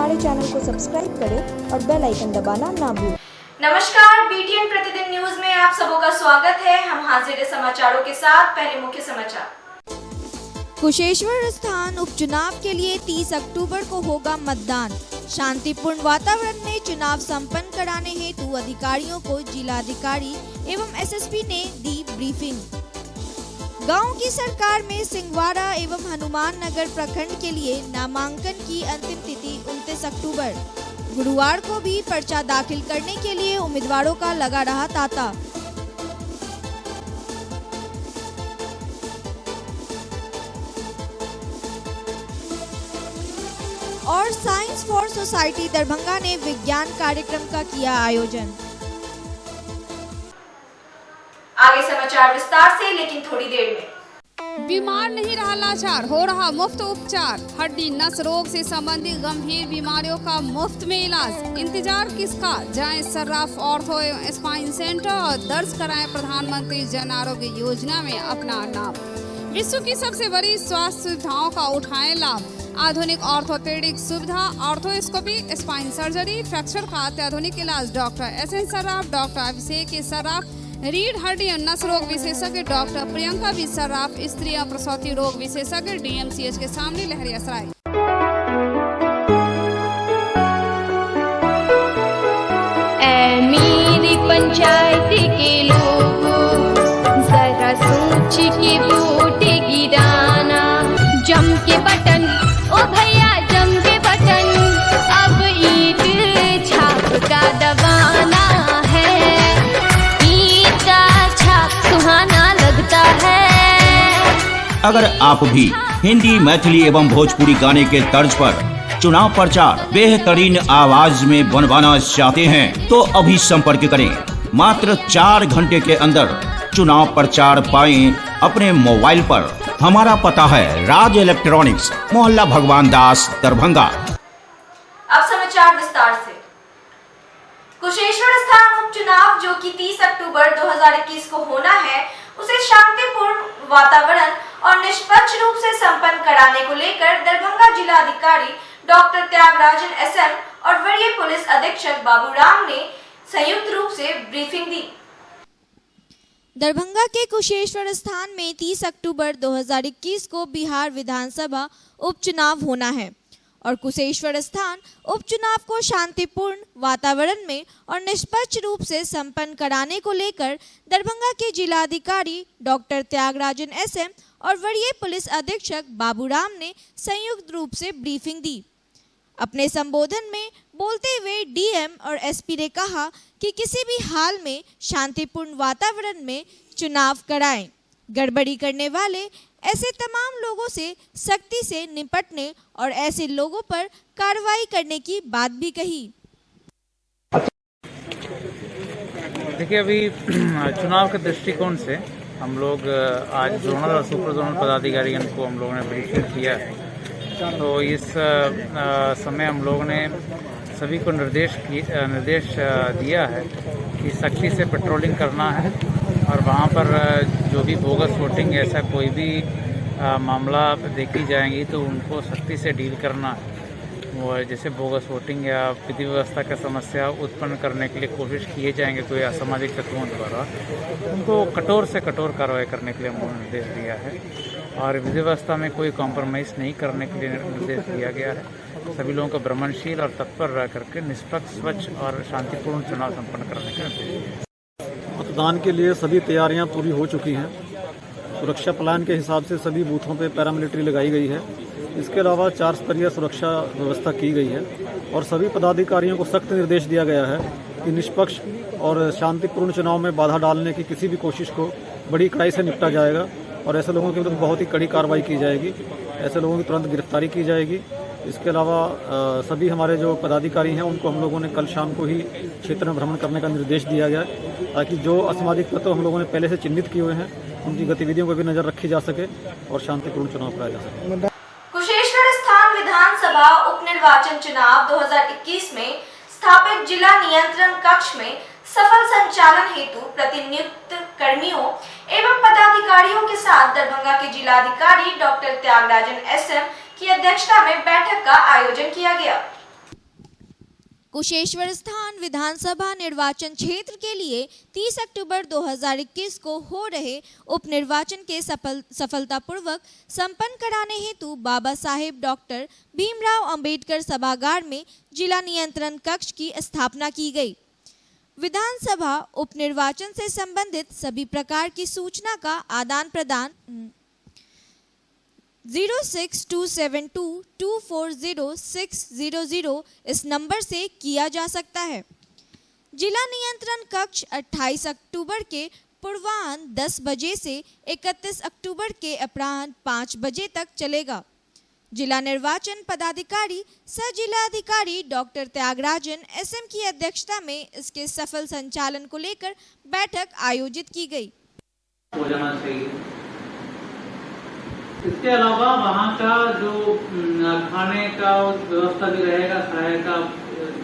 हमारे चैनल को सब्सक्राइब करें और बेल आइकन दबाना ना भूलें। नमस्कार, BTN प्रतिदिन न्यूज में आप सबों का स्वागत है। हम हाजिर हैं समाचारों के साथ। पहले मुख्य समाचार। कुशेश्वर स्थान उपचुनाव के लिए 30 अक्टूबर को होगा मतदान। शांतिपूर्ण वातावरण में चुनाव संपन्न कराने हेतु अधिकारियों को जिलाधिकारी एवं SSP ने दी ब्रीफिंग। गांव की सरकार में सिंहवाड़ा एवं हनुमान नगर प्रखंड के लिए नामांकन की अंतिम तिथि 29 अक्टूबर। गुरुवार को भी पर्चा दाखिल करने के लिए उम्मीदवारों का लगा रहा तांता। और साइंस फॉर सोसाइटी दरभंगा ने विज्ञान कार्यक्रम का किया आयोजन। आगे समाचार विस्तार से, लेकिन थोड़ी देर में। बीमार नहीं रहा लाचार, हो रहा मुफ्त उपचार। हड्डी नस रोग से संबंधित गंभीर बीमारियों का मुफ्त में इलाज। इंतजार किसका, जाएं सर्राफ ऑर्थो एवं स्पाइन सेंटर और दर्ज कराएं प्रधानमंत्री जन आरोग्य योजना में अपना नाम। विश्व की सबसे बड़ी स्वास्थ्य सुविधाओं का उठाएं लाभ। आधुनिक ऑर्थोपेडिक सुविधा, ऑर्थोस्कोपी, स्पाइन सर्जरी, फ्रैक्चर का अत्याधुनिक इलाज। डॉक्टर SN सर्राफ, डॉक्टर अभिषेक सर्राफ, रीढ़ हड्डी और नस रोग विशेषज्ञ डॉक्टर प्रियंका बी सर्राफ, स्त्री और प्रसूति रोग विशेषज्ञ DMCH के सामने लहरियासराय। मेरी पंचायत के लोगों, जरा सोच के वोट गिराना। जम के बटन, ओ भैया जम के बटन, अब ईंट छाप का दबाना है। ईंट का छाप सुहाना लगता है। अगर आप भी हिंदी, मैथिली एवं भोजपुरी गाने के तर्ज पर चुनाव प्रचार बेहतरीन आवाज में बनवाना चाहते हैं तो अभी संपर्क करें। मात्र 4 घंटे के अंदर चुनाव प्रचार पाएं अपने मोबाइल पर। हमारा पता है राज इलेक्ट्रॉनिक्स, मोहल्ला भगवान दास, दरभंगा। अब समाचार विस्तार से। कुशेश्वर स्थान उपचुनाव जो कि 30 अक्टूबर 2021 को होना है, उसे शांतिपूर्ण वातावरण और निष्पक्ष रूप से संपन्न कराने को लेकर दरभंगा जिलाधिकारी डॉक्टर त्यागराजन SM और वरीय पुलिस अधीक्षक बाबूराम ने संयुक्त रूप से ब्रीफिंग दी। दरभंगा के कुशेश्वर स्थान में 30 अक्टूबर 2021 को बिहार विधानसभा उपचुनाव होना है और कुशेश्वर स्थान उपचुनाव को शांतिपूर्ण वातावरण में और निष्पक्ष रूप से संपन्न कराने को लेकर दरभंगा के जिलाधिकारी डॉक्टर त्यागराजन SM और वरीय पुलिस अधीक्षक बाबूराम ने संयुक्त रूप से ब्रीफिंग दी। अपने संबोधन में बोलते हुए DM और SP ने कहा कि किसी भी हाल में शांतिपूर्ण वातावरण में चुनाव कराएं। गड़बड़ी करने वाले ऐसे तमाम लोगों से सख्ती से निपटने और ऐसे लोगों पर कार्रवाई करने की बात भी कही। देखिए, अभी चुनाव के दृष्टिकोण से हम लोग आज जोनल और सुपर जोनल पदाधिकारियों को हम लोगों ने ब्रीफिंग किया है। तो इस समय हम लोगों ने सभी को निर्देश दिया है कि सख्ती से पेट्रोलिंग करना है और वहाँ पर जो भी बोगस वोटिंग ऐसा कोई भी मामला देखी जाएंगी तो उनको सख्ती से डील करना है। वो जैसे बोगस वोटिंग या विधि व्यवस्था का समस्या उत्पन्न करने के लिए कोशिश किए जाएंगे कोई असामाजिक तत्वों द्वारा, उनको कठोर से कठोर कार्रवाई करने के लिए हम लोगों ने निर्देश दिया है और विधि व्यवस्था में कोई कॉम्प्रोमाइज़ नहीं करने के लिए निर्देश दिया गया है। सभी लोगों को भ्रमणशील और तत्पर रह करके निष्पक्ष, स्वच्छ और शांतिपूर्ण चुनाव संपन्न करने का निर्देश। मतदान के लिए सभी तैयारियां पूरी हो चुकी हैं। सुरक्षा प्लान के हिसाब से सभी बूथों पे पैरामिलिट्री लगाई गई है। इसके अलावा 4 स्तरीय सुरक्षा व्यवस्था की गई है और सभी पदाधिकारियों को सख्त निर्देश दिया गया है कि निष्पक्ष और शांतिपूर्ण चुनाव में बाधा डालने की किसी भी कोशिश को बड़ी कड़ाई से निपटा जाएगा और ऐसे लोगों के विरुद्ध बहुत ही कड़ी कार्रवाई की जाएगी। ऐसे लोगों की तुरंत गिरफ्तारी की जाएगी। इसके अलावा सभी हमारे जो पदाधिकारी हैं उनको हम लोगों ने कल शाम को ही क्षेत्र में भ्रमण करने का निर्देश दिया गया है ताकि जो असामाजिक तत्व हम लोगों ने पहले से चिन्हित किए हुए हैं उनकी गतिविधियों पर भी नजर रखी जा सके और शांतिपूर्ण चुनाव कराया जा सके। कुशेश्वर स्थान विधानसभा उपनिर्वाचन चुनाव 2021 में स्थापित जिला नियंत्रण कक्ष में सफल संचालन हेतु प्रतिनियुक्त कर्मियों एवं पदाधिकारियों के साथ दरभंगा के जिलाधिकारी डॉक्टर त्यागराजन SM की अध्यक्षता में बैठक का आयोजन किया गया। कुशेश्वर स्थान विधानसभा निर्वाचन क्षेत्र के लिए 30 अक्टूबर 2021 को हो रहे उपनिर्वाचन के सफलतापूर्वक संपन्न कराने हेतु बाबा साहेब डॉक्टर भीमराव अंबेडकर सभागार में जिला नियंत्रण कक्ष की स्थापना की गई। विधानसभा उपनिर्वाचन से संबंधित सभी प्रकार की सूचना का आदान प्रदान 06272240600 इस नंबर से किया जा सकता है। जिला नियंत्रण कक्ष 28 अक्टूबर के पूर्वाह्न 10 बजे से 31 अक्टूबर के अपराह्न 5 बजे तक चलेगा। जिला निर्वाचन पदाधिकारी सह जिलाधिकारी डॉक्टर त्यागराजन एसएम की अध्यक्षता में इसके सफल संचालन को लेकर बैठक आयोजित की गई। हो जाना चाहिए। इसके अलावा वहाँ का जो खाने का व्यवस्था भी रहेगा, सहायक का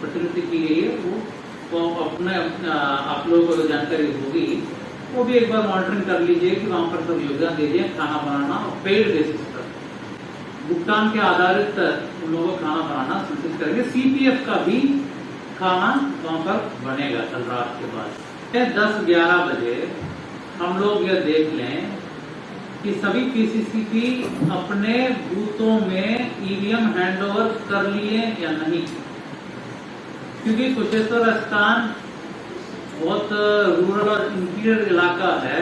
प्रतिनिधि की गई है, वो अपने आप लोगों को जानकारी होगी, वो भी एक बार मॉनिटरिंग कर लीजिए कि वहाँ पर सब योगदान दीजिए। खाना बनाना और पेड बेसिस पर भुगतान के आधारित उन लोगों को खाना बनाना सुनिश्चित करेंगे। सीपीएफ का भी खाना वहाँ पर बनेगा कल रात के बाद 10-11 बजे। हम लोग यह देख लें कि सभी पीसीसीपी अपने बूथों में ईवीएम हैंडओवर कर लिए या नहीं, क्योंकि कुशेश्वर स्थान बहुत रूरल और इंटीरियर इलाका है।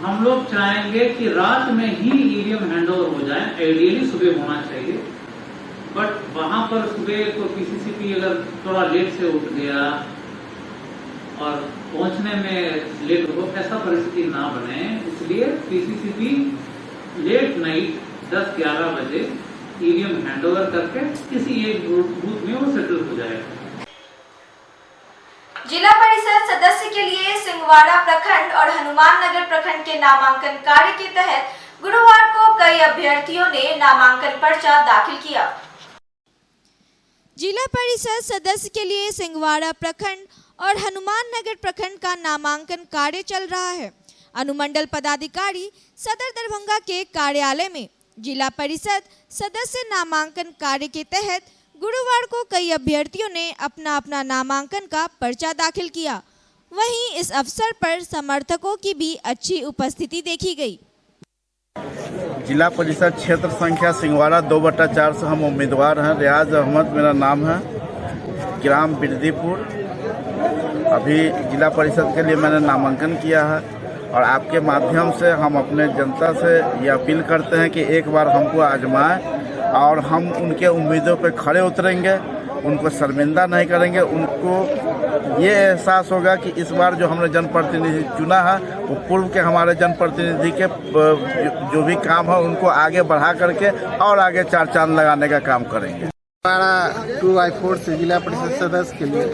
हम लोग चाहेंगे कि रात में ही ईवीएम हैंडओवर हो जाए, आइडियली सुबह होना चाहिए, बट वहां पर सुबह को पीसीसीपी अगर थोड़ा लेट से उठ गया और पहुंचने में लेट हो, ऐसा परिस्थिति ना बने, इसलिए पीसीसीपी लेट नाइट 10-11 बजे ईवीएम हैंडओवर करके किसी एक बूथ में वो सेटल हो जाएगा। जिला परिषद सदस्य के लिए सिंगवाड़ा प्रखंड और हनुमान नगर प्रखंड के नामांकन कार्य के तहत गुरुवार को कई अभ्यर्थियों ने नामांकन पर्चा दाखिल किया। जिला परिषद सदस्य के लिए सिंगवाड़ा प्रखंड और हनुमान नगर प्रखंड का नामांकन कार्य चल रहा है। अनुमंडल पदाधिकारी सदर दरभंगा के कार्यालय में जिला परिषद सदस्य नामांकन कार्य के तहत गुरुवार को कई अभ्यर्थियों ने अपना अपना नामांकन का पर्चा दाखिल किया। वहीं इस अवसर पर समर्थकों की भी अच्छी उपस्थिति देखी गई। जिला परिषद क्षेत्र संख्या सिंगवाड़ा 2/4 से हम उम्मीदवार हैं। रियाज अहमद मेरा नाम है, ग्राम बिरदीपुर। अभी जिला परिषद के लिए मैंने नामांकन किया है और आपके माध्यम से हम अपने जनता से ये अपील करते हैं कि एक बार हमको आजमाएं और हम उनके उम्मीदों पर खड़े उतरेंगे, उनको शर्मिंदा नहीं करेंगे। उनको ये एहसास होगा कि इस बार जो हमने जनप्रतिनिधि चुना है वो पूर्व के हमारे जनप्रतिनिधि के जो भी काम है उनको आगे बढ़ा करके और आगे 4 चांद लगाने का काम करेंगे। हमारा 2/4 से जिला परिषद सदस्य के लिए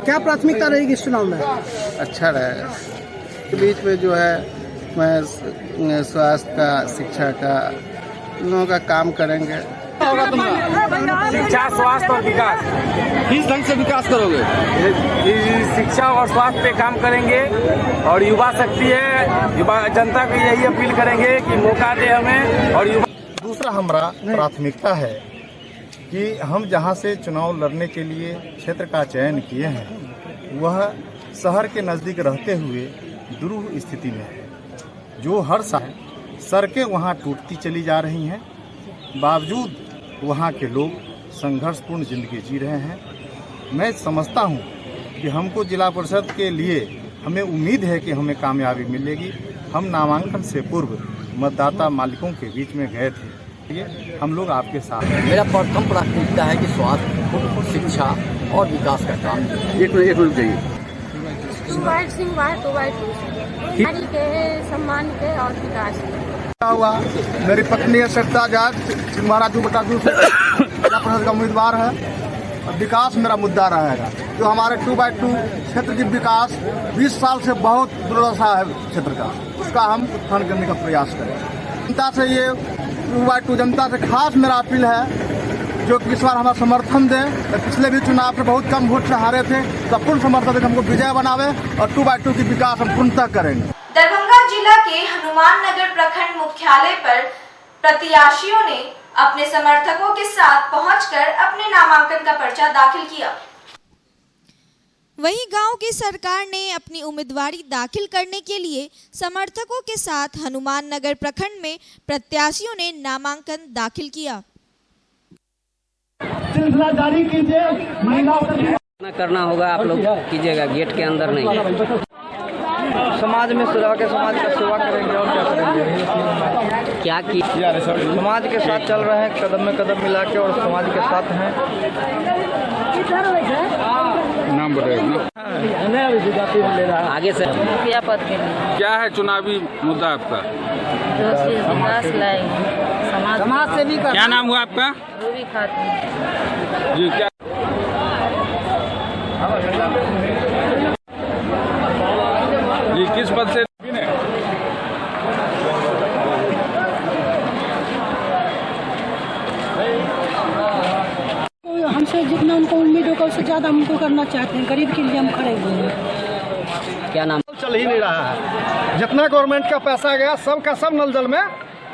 क्या प्राथमिकता रहेगी इस चुनाव में? अच्छा रहेगा। के बीच में जो है मैं स्वास्थ्य का, शिक्षा का, इन लोगों का काम करेंगे। शिक्षा, स्वास्थ्य और विकास किस ढंग से विकास करोगे? शिक्षा और स्वास्थ्य पे काम करेंगे और युवा शक्ति है, युवा जनता को यही अपील करेंगे कि मौका दे हमें। और दूसरा हमारा प्राथमिकता है कि हम जहां से चुनाव लड़ने के लिए क्षेत्र का चयन किए हैं वह शहर के नज़दीक रहते हुए दुरूह स्थिति में है। जो हर साल सड़कें वहां टूटती चली जा रही हैं, बावजूद वहां के लोग संघर्षपूर्ण जिंदगी जी रहे हैं। मैं समझता हूं कि हमको जिला परिषद के लिए हमें उम्मीद है कि हमें कामयाबी मिलेगी। हम नामांकन से पूर्व मतदाता मालिकों के बीच में गए थे, ये हम लोग आपके साथ हैं। मेरा प्रथम प्राथमिकता है कि स्वास्थ्य, शिक्षा और विकास का काम। एक मिनट जाइए। के सम्मान के और विकास हुआ। मेरी पत्नी है सरिता जाट, सिंगवाड़ा 2/2 से जिला परिषद का उम्मीदवार है। विकास मेरा मुद्दा रहेगा। जो हमारे 2/2 क्षेत्र की विकास 20 साल से बहुत दुर्दशा है क्षेत्र का, उसका हम उत्थान करने का प्रयास करें। जनता से ये 2/2 जनता से खास मेरा अपील है जो कि इस बार हमारा समर्थन दें। पिछले भी चुनाव से बहुत कम वोट से हारे थे, तो पूर्ण समर्थन देकर हमको विजय बनावे और 2/2 की विकास हम पूर्णतः करेंगे। दरभंगा जिला के हनुमान नगर प्रखंड मुख्यालय पर प्रत्याशियों ने अपने समर्थकों के साथ पहुंचकर अपने नामांकन का पर्चा दाखिल किया। वहीं गांव की सरकार ने अपनी उम्मीदवारी दाखिल करने के लिए समर्थकों के साथ हनुमान नगर प्रखंड में प्रत्याशियों ने नामांकन दाखिल किया। सिलसिला जारी कीजिए, महिलाओं करना होगा, आप लोग कीजिएगा, गेट के अंदर नहीं। समाज में सेवा के, समाज का सेवा करेंगे और क्या करेंगे। क्या की समाज के साथ चल रहे हैं, कदम में कदम मिला के, और समाज के साथ हैं। नाम बताइए। आगे से मुखिया पद के लिए क्या है चुनावी मुद्दा आपका? विकास लाएंगे, समाज से भी। क्या नाम हुआ आपका? रूबी खातून जी। क्या जी किस पद से? हमसे जितना उनको उम्मीद होगा उससे ज्यादा हमको करना चाहते हैं। गरीब के लिए हम खड़े हुए हैं। क्या नाम? चल ही नहीं रहा है। जितना गवर्नमेंट का पैसा गया सब का सब नल जल में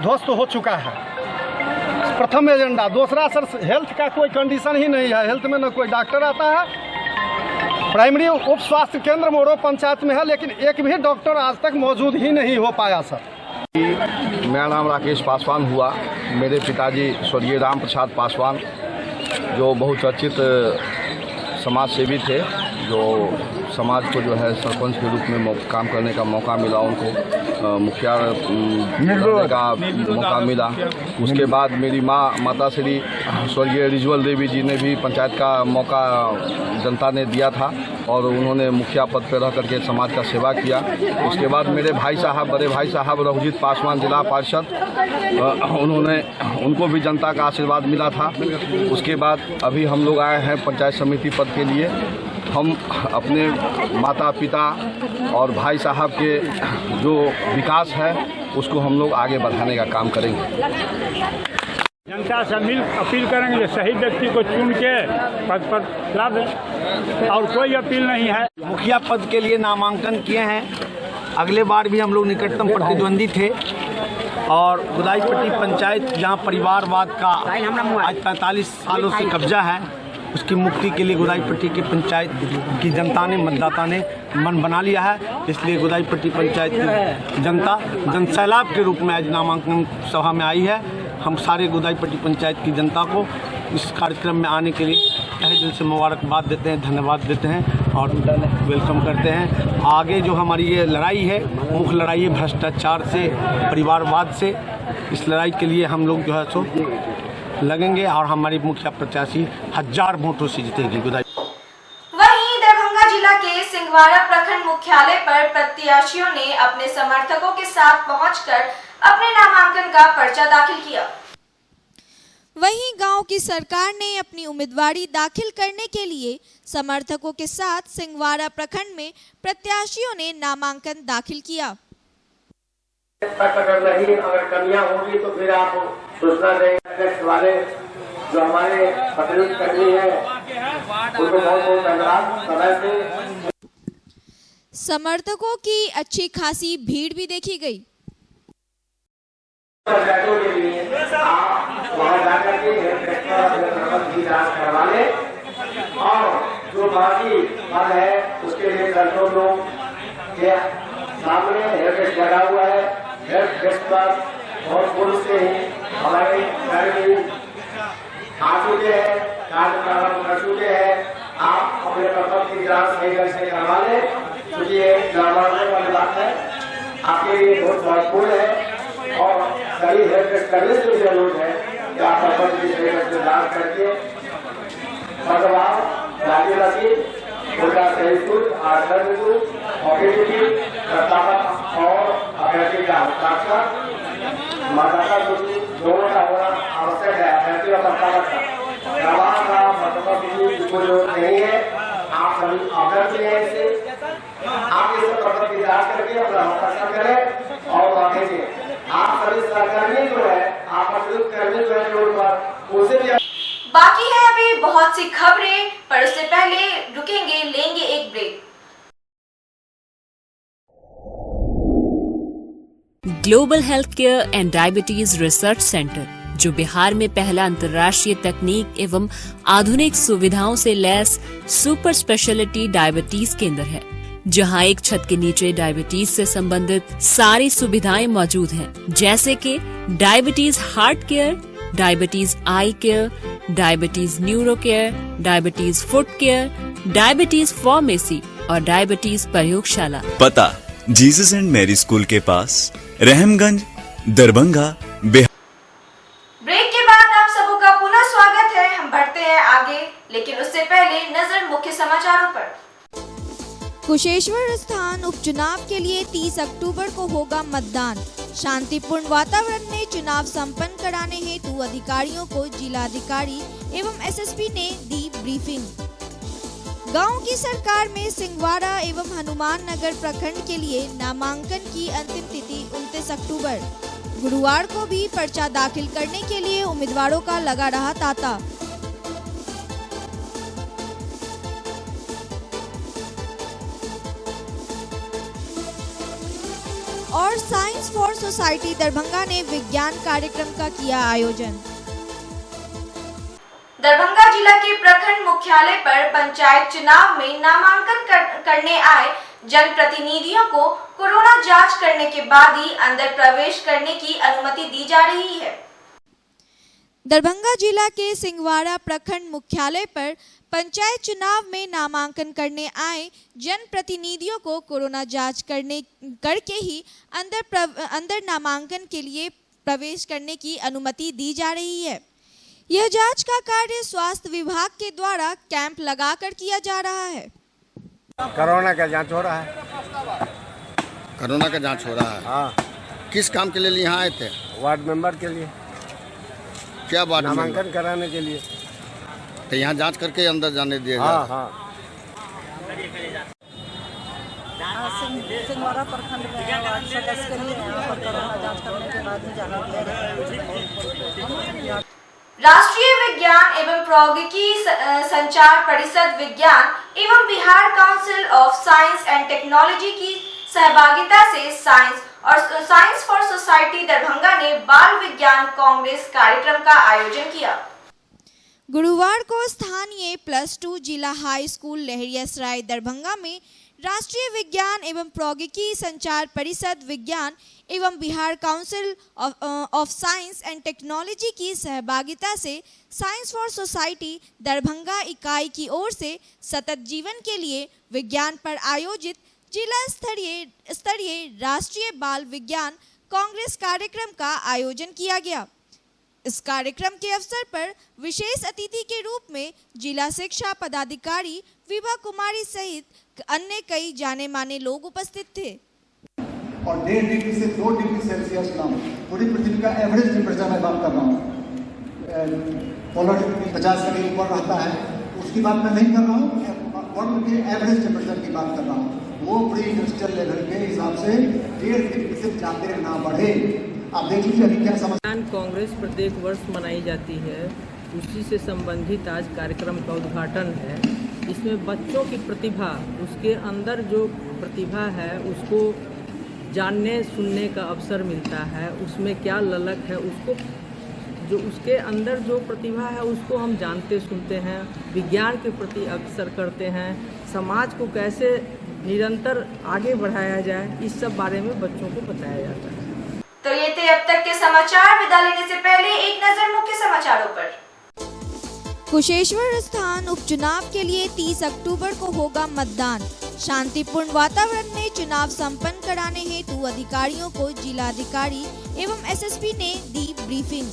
ध्वस्त हो चुका है। प्रथम एजेंडा। दूसरा सर, हेल्थ का कोई कंडीशन ही नहीं है। हेल्थ में न कोई डॉक्टर आता है। प्राइमरी उप स्वास्थ्य केंद्र मोड़ो पंचायत में है, लेकिन एक भी डॉक्टर आज तक मौजूद ही नहीं हो पाया सर। मेरा नाम राकेश पासवान हुआ। मेरे पिताजी स्वर्गीय राम प्रसाद पासवान, जो बहुचर्चित समाज सेवी थे, जो समाज को जो है सरपंच के रूप में काम करने का मौका मिला, उनको मुखिया बनने का मौका मिला। उसके बाद मेरी माता श्री स्वर्गीय रिजवल देवी जी ने भी पंचायत का मौका जनता ने दिया था, और उन्होंने मुखिया पद पर रह करके समाज का सेवा किया। उसके बाद मेरे भाई साहब, बड़े भाई साहब रघुजीत पासवान जिला पार्षद, उनको भी जनता का आशीर्वाद मिला था। उसके बाद अभी हम लोग आए हैं पंचायत समिति पद के लिए। हम अपने माता पिता और भाई साहब के जो विकास है उसको हम लोग आगे बढ़ाने का काम करेंगे। जनता से मिल अपील करेंगे, सही व्यक्ति को चुन के पद पर ला दें, और कोई अपील नहीं है। मुखिया पद के लिए नामांकन किए हैं। अगले बार भी हम लोग निकटतम प्रतिद्वंदी थे, और गुदाईपट्टी पंचायत जहाँ परिवारवाद का आज 45 सालों से कब्जा है, उसकी मुक्ति के लिए गुदाईपट्टी की पंचायत की जनता ने, मतदाता ने मन बना लिया है। इसलिए गुदाईपट्टी पंचायत की जनता जनसैलाब के रूप में आज नामांकन सभा में आई है। हम सारे गुदाईपट्टी पंचायत की जनता को इस कार्यक्रम में आने के लिए तहे दिल से मुबारकबाद देते हैं, धन्यवाद देते हैं और वेलकम करते हैं। आगे जो हमारी ये लड़ाई है, मुख्य लड़ाई है भ्रष्टाचार से, परिवारवाद से, इस लड़ाई के लिए हम लोग जो है सो लगेंगे, और हमारी मुखिया प्रत्याशी 1000 वोटों से जीतेगी। वहीं दरभंगा जिला के सिंहवाड़ा प्रखंड मुख्यालय पर प्रत्याशियों ने अपने समर्थकों के साथ पहुंचकर अपने नामांकन का पर्चा दाखिल किया। वहीं गांव की सरकार ने अपनी उम्मीदवारी दाखिल करने के लिए समर्थकों के साथ सिंहवाड़ा प्रखंड में प्रत्याशियों ने नामांकन दाखिल किया। अगर नहीं, अगर कमियां होगी तो फिर आप सूचना देंगे। वाले जो हमारे प्रतिनिधि कर्मी है उनको बहुत बहुत धन्यवाद। समय से समर्थकों की अच्छी खासी भीड़ भी देखी गई। पंचायतों के लिए आप वहाँ जाकर के की जांच करवा लें, और जो बाकी पद है उसके लिए दर्शकों लोग के सामने हेल्प डेस्क लगा हुआ है। हेल्प डेस्क पर और पूर्व से ही हमारे कर्मी आ चुके हैं, कार्य प्रारंभ कर चुके हैं। आप अपने प्रपत्र की जांच सही ढंग से करवा लें, क्योंकि ये नामांकन वाली बात है, आपके लिए बहुत महत्वपूर्ण है। और सही हेल्प डेस्क करने से भी अनुरोध है कि आप प्रपत्र की सही ढंग से जांच करके बदलाव राज्य रसीद, उनका सही शुल्क, आचरण प्रस्तावक और अभ्यर्थी का हस्ताक्षर, मतदाता सूची दोनों का होना आवश्यक है। अभ्यर्थी और प्रस्तावक का प्रवाह का मतदाता सूची की कोई जरूरत नहीं है। आप सभी अभ्यर्थी हैं, इसे आप इस पत्र की जांच करके अपना हस्ताक्षर करें और आगे से आप सभी सहकर्मी जो है, आप कर्मी जो है रोड पर, उसे भी। बाकी है अभी बहुत सी खबरें, पर उससे पहले रुकेंगे, लेंगे एक break. Global health care and diabetes research centre, जो बिहार में पहला अंतर्राष्ट्रीय तकनीक एवं आधुनिक सुविधाओं से लैस सुपर स्पेशलिटी डायबिटीज केंद्र है, जहां एक छत के नीचे डायबिटीज से संबंधित सारी सुविधाएं मौजूद हैं, जैसे कि diabetes heart care, diabetes eye care, diabetes neuro care, diabetes foot care, diabetes pharmacy और डायबिटीज प्रयोगशाला। पता जीसस एंड मैरी स्कूल के पास, रहमगंज, दरभंगा, बिहार। ब्रेक के बाद आप सबों का पुनः स्वागत है। हम बढ़ते हैं आगे, लेकिन उससे पहले नजर मुख्य समाचारों पर। कुशेश्वर स्थान उपचुनाव के लिए 30 अक्टूबर को होगा मतदान। शांतिपूर्ण वातावरण में चुनाव संपन्न कराने हेतु अधिकारियों को जिलाधिकारी एवं एसएसपी ने दी ब्रीफिंग। गांव की सरकार में सिंहवाड़ा एवं हनुमान नगर प्रखंड के लिए नामांकन की अंतिम तिथि 29 अक्टूबर। गुरुवार को भी पर्चा दाखिल करने के लिए उम्मीदवारों का लगा रहा तांता। और साइंस फॉर सोसाइटी दरभंगा ने विज्ञान कार्यक्रम का किया आयोजन। दरभंगा जिला के प्रखंड मुख्यालय पर पंचायत चुनाव में नामांकन करने आए जनप्रतिनिधियों को कोरोना जांच करने के बाद ही अंदर प्रवेश करने की अनुमति दी जा रही है। दरभंगा जिला के सिंहवाड़ा प्रखंड मुख्यालय पर पंचायत चुनाव में नामांकन करने आए जनप्रतिनिधियों को कोरोना जांच करके ही अंदर नामांकन के लिए प्रवेश करने की अनुमति दी जा रही है। यह जांच का कार्य स्वास्थ्य विभाग के द्वारा कैंप लगाकर किया जा रहा है। कोरोना का जांच हो रहा है। कोरोना का जांच हो रहा है। हाँ। किस काम के लिए यहाँ आए थे? वार्ड मेंबर के लिए। क्या वार्ड मेंबर? नामांकन कराने के लिए। तो यहाँ जांच करके अंदर जाने दिया हाँ, हाँ। सिंहवाड़ा प्रखंड में वार्ड सदस्य के लिए यहाँ पर कोरोना जांच करने के बाद ही जाना दिया। राष्ट्रीय विज्ञान एवं प्रौद्योगिकी संचार परिषद विज्ञान एवं Bihar council of science and technology की सहभागिता से साइंस फॉर सोसाइटी दरभंगा ने बाल विज्ञान कांग्रेस कार्यक्रम का आयोजन किया। गुरुवार को स्थानीय +2 जिला हाई स्कूल लहरियासराय दरभंगा में राष्ट्रीय विज्ञान एवं प्रौद्योगिकी संचार परिषद विज्ञान एवं Bihar council of science and technology की सहभागिता से साइंस फॉर सोसाइटी दरभंगा इकाई की ओर से सतत जीवन के लिए विज्ञान पर आयोजित जिला स्तरीय राष्ट्रीय बाल विज्ञान कांग्रेस कार्यक्रम का आयोजन किया गया। इस कार्यक्रम के अवसर पर विशेष अतिथि के रूप में जिला शिक्षा पदाधिकारी विभा कुमारी सहित अन्य कई जाने माने लोग उपस्थित थे। और 1.5 डिग्री से 2 डिग्री सेल्सियस कम पूरी पृथ्वी का एवरेज टेम्परेचर मैं बात कर रहा हूँ। पोलर 50 के ऊपर रहता है, उसकी बात मैं नहीं कर रहा हूँ। वर्ल्ड के एवरेज टेम्परेचर की बात कर रहा हूँ। वो प्री इंडस्ट्रियल लेवल के हिसाब से 1.5 डिग्री से ज़्यादा ना बढ़े। आप देख लीजिए अभी क्या समझ। कांग्रेस प्रत्येक वर्ष मनाई जाती है, उसी से संबंधित आज कार्यक्रम का उद्घाटन है। इसमें बच्चों की प्रतिभा, उसके अंदर जो प्रतिभा है उसको जानने सुनने का अवसर मिलता है। उसमें क्या ललक है, उसको जो उसके अंदर जो प्रतिभा है उसको हम जानते सुनते हैं, विज्ञान के प्रति अग्रसर करते हैं। समाज को कैसे निरंतर आगे बढ़ाया जाए, इस सब बारे में बच्चों को बताया जाता है। तो ये थे अब तक के समाचार। विदा लेने से पहले एक नजर मुख्य समाचारों पर। कुशेश्वर स्थान उपचुनाव के लिए 30 अक्टूबर को होगा मतदान। शांतिपूर्ण वातावरण में चुनाव संपन्न कराने हेतु अधिकारियों को जिलाधिकारी एवं एसएसपी ने दी ब्रीफिंग।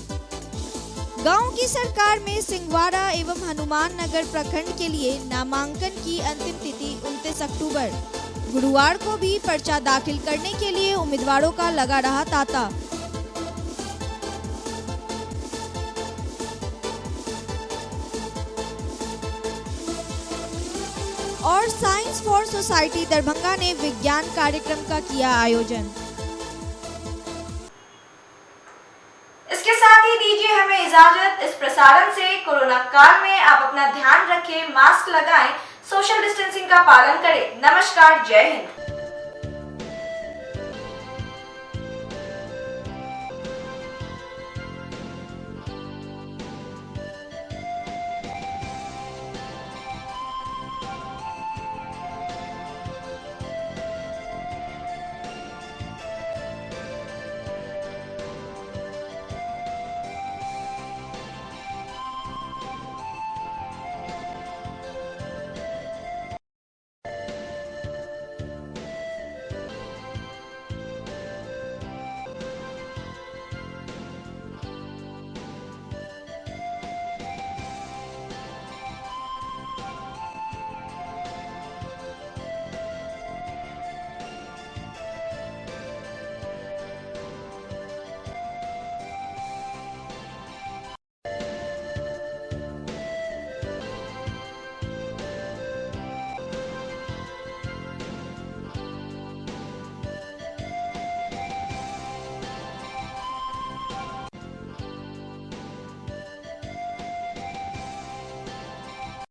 गांव की सरकार में सिंहवाड़ा एवं हनुमान नगर प्रखंड के लिए नामांकन की अंतिम तिथि 29 अक्टूबर। गुरुवार को भी पर्चा दाखिल करने के लिए उम्मीदवारों का लगा रहा तांता। और साइंस फॉर सोसाइटी दरभंगा ने विज्ञान कार्यक्रम का किया आयोजन। इसके साथ ही दीजिए हमें इजाजत। इस प्रसारण से कोरोना काल में आप अपना ध्यान रखें, मास्क लगाएं, सोशल डिस्टेंसिंग का पालन करें। नमस्कार, जय हिंद।